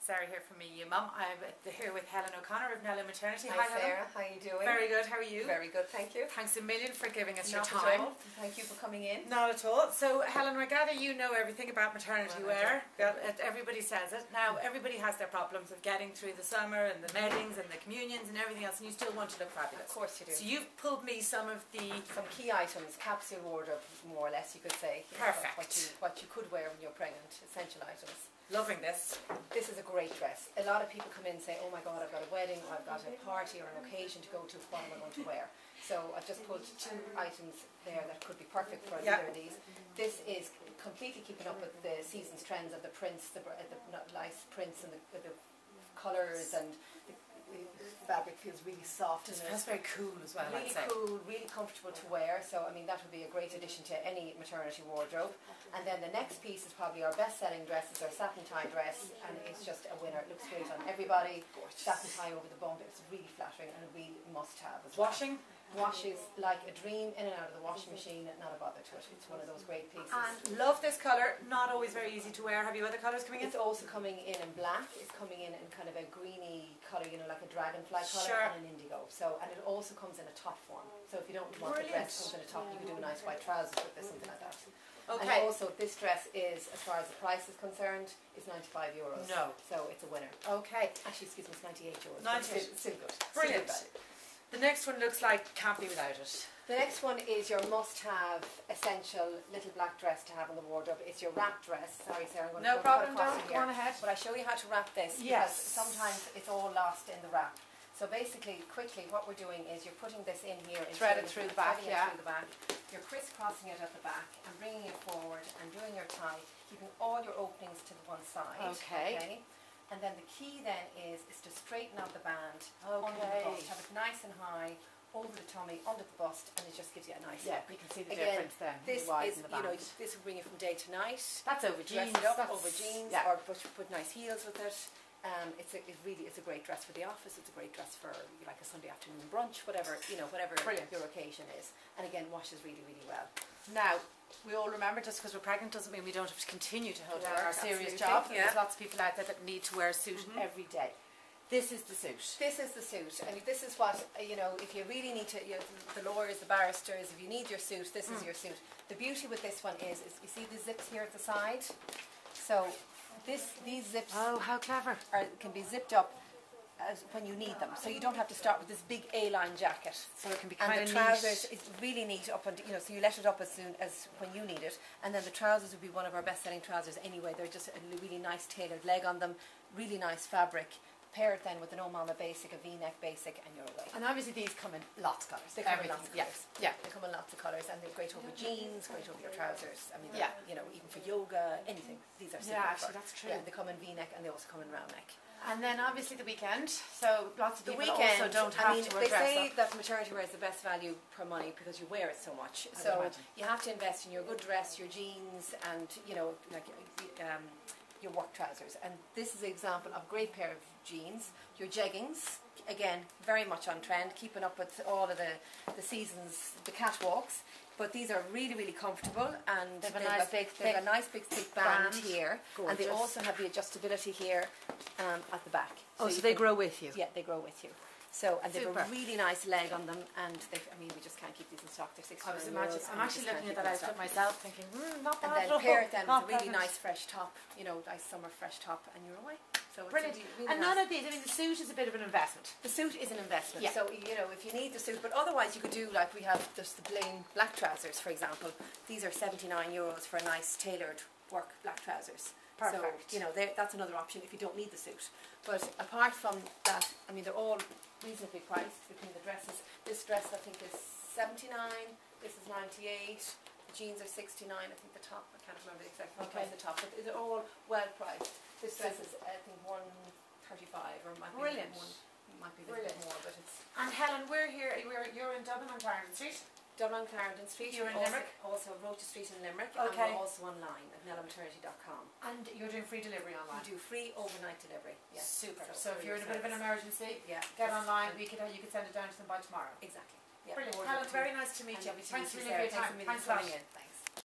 Sarah here from Me You Mum. I'm here with Helen O'Connor of Nello Maternity. Hi Helen. Sarah, how are you doing? Very good, how are you? Very good, thank you. Thanks a million for giving us Not your time. at all. Thank you for coming in. Not at all. So Helen, I gather you know everything about maternity wear. Everybody says it. Now everybody has their problems of getting through the summer and the weddings and the communions and everything else, and you still want to look fabulous. Of course you do. So you've pulled me some of the... Some key items, capsule wardrobe more or less you could say. Perfect. What you could wear when you're pregnant, essential items. Loving this. This is a great dress. A lot of people come in and say, oh my god, I've got a wedding, or I've got a party or an occasion to go to, what am I going to wear? So I've just put two items there that could be perfect for either of these. This is completely keeping up with the season's trends of the prints, the nice prints and the colours, and the fabric feels really soft. It feels very cool as well, really cool, really comfortable to wear. So I mean that would be a great addition to any maternity wardrobe. And then the next piece is probably our best-selling dress. It's our satin tie dress, and it's just a winner. It looks great on everybody. Satin tie over the bump. It's really flattering and a real must-have as well. Washing? Washes like a dream, in and out of the washing machine, not a bother to it. It's one of those great pieces. And love this colour, not always very easy to wear. Have you other colours coming in? It's also coming in black. It's coming in kind of a greeny colour, you know, like a dragonfly colour, and an indigo. So, and it also comes in a top form. So if you don't want the dress comes in a top, you can do nice white trousers with this, something like that. Okay. And also this dress is, as far as the price is concerned, is €95. No. So it's a winner. Okay. Actually, excuse me, it's €98. 98. Still good. Brilliant. The next one looks like can't be without it. The next one is your must-have essential little black dress to have in the wardrobe. It's your wrap dress. Sorry, Sarah, I'm going to no problem, don't go on ahead. But I show you how to wrap this because sometimes it's all lost in the wrap. So basically, quickly, what we're doing is you're putting this in here, threaded through the back, You're crisscrossing it at the back and bringing it forward and doing your tie, keeping all your openings to the one side. Okay. And then the key then is to straighten out the band under the bust, have it nice and high, over the tummy, under the bust, and it just gives you a nice look. You can see the difference then. This is, you know, this will bring you from day to night. That's over jeans. Dress it up over jeans, or put nice heels with it. It's a great dress for the office. It's a great dress for like a Sunday afternoon brunch, whatever whatever your occasion is. And again, washes really, really well. Now, we all remember, just because we're pregnant doesn't mean we don't have to continue to hold our serious job. There's lots of people out there that need to wear a suit every day. This is the suit. This is the suit, and this is what, you know, if you really need to, you know, the lawyers, the barristers, if you need your suit, this is your suit. The beauty with this one is you see the zips here at the side? So these zips how clever. Can be zipped up as when you need them, so you don't have to start with this big A-line jacket. So it can be kind of neat. And the trousers is really neat up, and so you let it up as soon as when you need it. And then the trousers would be one of our best-selling trousers anyway. They're just a really nice tailored leg on them, really nice fabric. Pair it then with an Oh Mama basic, a V-neck basic, and you're away. And obviously these come in lots of colours. They come in lots of colours. Yeah, they come in lots of colours, and they're great over jeans, great over your trousers. I mean, you know, even for yoga, anything. These are super actually, that's true. Yeah, they come in V-neck and they also come in round neck. And then obviously the weekend. So lots of people also also don't have to wear dress They say that maternity wear is the best value per money because you wear it so much. So you have to invest in your good dress, your jeans, and you know, like your work trousers. And this is an example of a great pair of jeans. Your jeggings, again, very much on trend, keeping up with all of the seasons, the catwalks. But these are really, really comfortable, and they have a nice big thick band here. Gorgeous. And they also have the adjustability here at the back. So they grow with you? Yeah, they grow with you. So, and they have a really nice leg on them, and I mean, we just can't keep these in stock. They're €69. I'm actually looking at that outfit myself, thinking, not bad. And then pair it then with a really nice fresh top, you know, nice summer fresh top, and you're away. So brilliant. Really and none of these, I mean, the suit is a bit of an investment. The suit is an investment. So, you know, if you need the suit, but otherwise you could do like we have just the plain black trousers, for example. These are €79 for a nice tailored work black trousers. Perfect. So, you know, that's another option if you don't need the suit. But apart from that, I mean, they're all reasonably priced between the dresses. This dress I think is $79, this is $98, the jeans are $69, I think the top, I can't remember the exact price of the top, but they're all well priced. This dress is I think $135 or might be a little bit more, but it's... And Helen, we're here, you're in Dublin on Clarendon Street? Dublin, Clarendon Street. You're in Limerick? Also Rocha Street in Limerick, and we're also online at nellomaternity.com. And you're doing free delivery online? We do free overnight delivery. Yes. Super. So if you're in a bit of an emergency, get online, you could send it down to them by tomorrow. Exactly. Brilliant. Helen, very nice to meet you. Thanks for your time. Thanks a lot. Thanks.